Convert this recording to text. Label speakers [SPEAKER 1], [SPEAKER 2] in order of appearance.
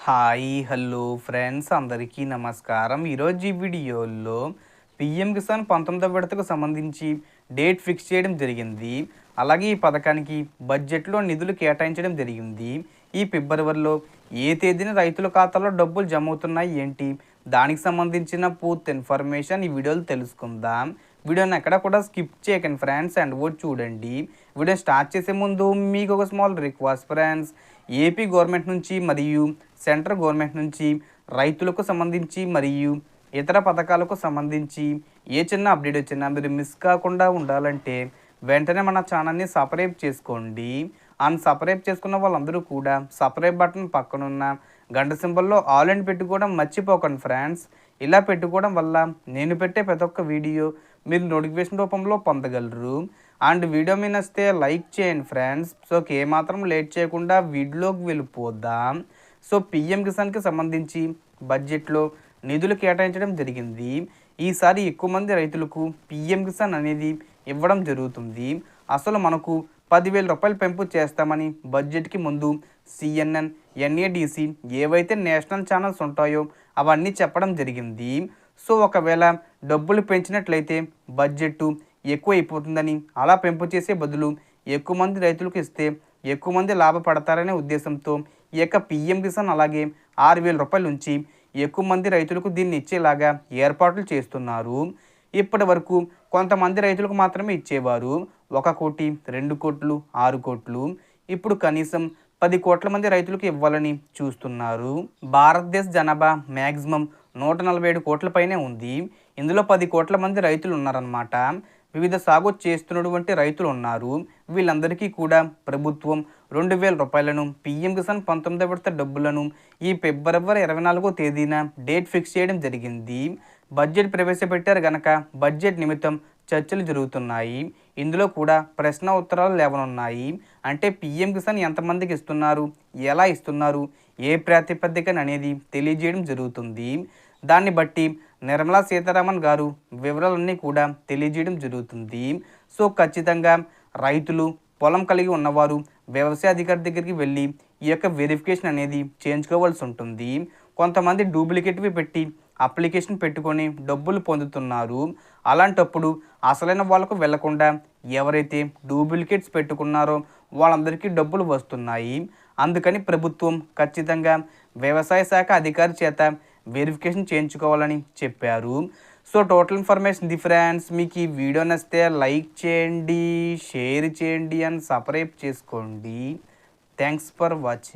[SPEAKER 1] Hi hello friends అందరికీ నమస్కారం. ఈరోజు ఈ వీడియోలో పీఎం కిసాన్ 19వ విడతకు సంబంధించి డేట్ ఫిక్స్ చేయడం జరిగింది. అలాగే ఈ పథకానికి బడ్జెట్లో నిధులు కేటాయించడం జరిగింది. ఈ ఫిబ్రవరిలో ఏ తేదీన రైతుల ఖాతాలో డబ్బులు జమ అవుతున్నాయి ఏంటి, దానికి సంబంధించిన పూర్తి ఇన్ఫర్మేషన్ ఈ వీడియోలో తెలుసుకుందాం. వీడియోని ఎక్కడ కూడా స్కిప్ చేయకండి ఫ్రెండ్స్, అండ్ కూడా చూడండి. వీడియో స్టార్ట్ చేసే ముందు మీకు ఒక small request friends, AP government నుంచి మరియు సెంట్రల్ గవర్నమెంట్ నుంచి రైతులకు సంబంధించి మరియు ఇతర పథకాలకు సంబంధించి ఏ చిన్న అప్డేట్ వచ్చినా మీరు మిస్ కాకుండా ఉండాలంటే వెంటనే మన ఛానల్ని సబ్స్క్రైబ్ చేసుకోండి. అండ్ సబ్స్క్రైబ్ చేసుకున్న వాళ్ళందరూ కూడా సబ్స్క్రైబ్ బటన్ పక్కనున్న గంట సింబల్లో ఆల్ అని పెట్టుకోవడం మర్చిపోకండి ఫ్రెండ్స్. ఇలా పెట్టుకోవడం వల్ల నేను పెట్టే ప్రతి ఒక్క వీడియో మీరు నోటిఫికేషన్ రూపంలో పొందగలరు. అండ్ వీడియో మీద నచ్చితే లైక్ చేయండి ఫ్రెండ్స్. సో ఏమాత్రం లేట్ చేయకుండా వీడియోలోకి వెళ్ళిపోదాం. సో పీఎం కిసాన్కి సంబంధించి బడ్జెట్లో నిధులు కేటాయించడం జరిగింది. ఈసారి ఎక్కువ మంది రైతులకు పీఎం కిసాన్ అనేది ఇవ్వడం జరుగుతుంది. అసలు మనకు 10,000 రూపాయలు పెంపు చేస్తామని బడ్జెట్కి ముందు సిఎన్ఎన్, ఎన్ఏడిసి ఏవైతే నేషనల్ ఛానల్స్ ఉంటాయో అవన్నీ చెప్పడం జరిగింది. సో ఒకవేళ డబ్బులు పెంచినట్లయితే బడ్జెట్ ఎక్కువ అయిపోతుందని, అలా పెంపు చేసే బదులు ఎక్కువ మంది రైతులకు ఇస్తే ఎక్కువ మంది లాభపడతారనే ఉద్దేశంతో ఈ యొక్క పీఎం కిసాన్ అలాగే 6,000 రూపాయల నుంచి ఎక్కువ మంది రైతులకు దీన్ని ఇచ్చేలాగా ఏర్పాట్లు చేస్తున్నారు. ఇప్పటి వరకు కొంతమంది రైతులకు మాత్రమే ఇచ్చేవారు. 1 కోటి, 2 కోట్లు, 6 కోట్లు. ఇప్పుడు కనీసం 10 కోట్ల మంది రైతులకు ఇవ్వాలని చూస్తున్నారు. భారతదేశ జనాభా మ్యాక్సిమం 147 కోట్ల పైనే ఉంది. ఇందులో 10 కోట్ల మంది రైతులు ఉన్నారన్నమాట. వివిధ సాగు చేస్తున్నటువంటి రైతులు ఉన్నారు. వీళ్ళందరికీ కూడా ప్రభుత్వం 2,000 రూపాయలను పీఎం కిసాన్ 19వ విడత డబ్బులను ఈ ఫిబ్రవరి 24వ తేదీన డేట్ ఫిక్స్ చేయడం జరిగింది. బడ్జెట్ ప్రవేశపెట్టారు గనక బడ్జెట్ నిమిత్తం చర్చలు జరుగుతున్నాయి. ఇందులో కూడా ప్రశ్న ఉత్తరాలు లేవనున్నాయి. అంటే పీఎం కిసాన్ ఎంతమందికి ఇస్తున్నారు, ఎలా ఇస్తున్నారు, ఏ ప్రాతిపదికన అనేది తెలియజేయడం జరుగుతుంది. దాన్ని బట్టి నిర్మలా సీతారామన్ గారు వివరాలన్నీ కూడా తెలియజేయడం జరుగుతుంది. సో ఖచ్చితంగా రైతులు, పొలం కలిగి ఉన్నవారు వ్యవసాయ అధికారి దగ్గరికి వెళ్ళి ఈ యొక్క వెరిఫికేషన్ అనేది చేయించుకోవాల్సి ఉంటుంది. కొంతమంది డూప్లికేట్వి పెట్టి అప్లికేషన్ పెట్టుకొని డబ్బులు పొందుతున్నారు. అలాంటప్పుడు అసలైన వాళ్ళకు వెళ్లకుండా ఎవరైతే డూప్లికేట్స్ పెట్టుకున్నారో వాళ్ళందరికీ డబ్బులు వస్తున్నాయి. అందుకని ప్రభుత్వం ఖచ్చితంగా వ్యవసాయ శాఖ అధికారి చేత వెరిఫికేషన్ చేయించుకోవాలని చెప్పారు. So total information friends. మీకు ఈ వీడియో నచ్చితే లైక్ చేయండి, షేర్ చేయండి అండ్ సబ్స్క్రైబ్ చేసుకోండి. Thanks for watching.